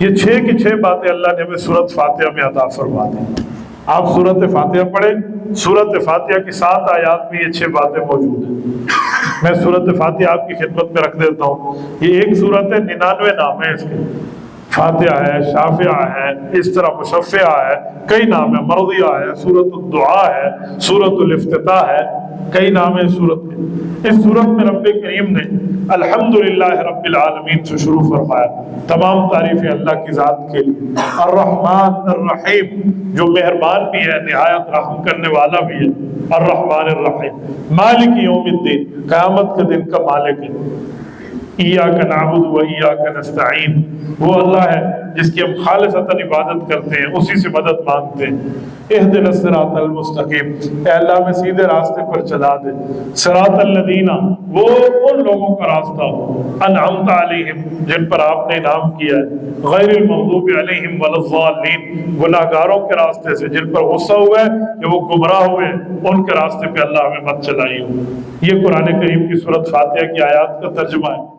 یہ 6 کی 6 باتیں اللہ نے ہمیں سورۃ فاتحہ میں عطا فرما دی۔ آپ سورۃ فاتحہ پڑھیں، سورۃ فاتحہ کی 7 آیات میں یہ 6 باتیں موجود ہیں۔ میں سورۃ فاتحہ آپ کی خدمت میں رکھ دیتا ہوں۔ یہ ایک سورت ہے، 99 نام ہیں اس کے، فاتحہ ہے، شافعہ ہے، اس طرح مشفعہ ہے، کئی نام ہیں، مرضیہ ہے، سورۃ الدعاء ہے، سورۃ الافتتاح ہے، کئی نام ہیں سورت کے۔ اس سورت میں رب کریم نے الحمدللہ رب العالمین سے شروع فرمایا، تمام تعریفیں اللہ کی ذات کے لیے، الرحمن الرحیم، جو مہربان بھی ہے، نہایت رحم کرنے والا بھی ہے، الرحمن الرحیم، مالک یوم الدین، قیامت کے دن کا مالک ہے، ایاک نعبد و ایاک نستعین، وہ اللہ ہے جس کی ہم خالصتاً عبادت کرتے ہیں، اسی سے مدد مانگتے ہیں۔ اہدنا الصراط المستقیم، اے اللہ میں سیدھے راستے پر چلا دے۔ صراط الذین، وہ ان لوگوں کا راستہ انعمت علیہم، جن پر آپ نے انعام کیا ہے، غیر المغضوب علیہم ولا الضالین، گناہ گاروں کے راستے سے جن پر غصہ ہوا ہے کہ وہ گمراہ ہوئے، ان کے راستے پہ اللہ ہمیں مت چلائیے۔ یہ قرآن کریم کی سورۃ فاتحہ کی آیات کا ترجمہ ہے۔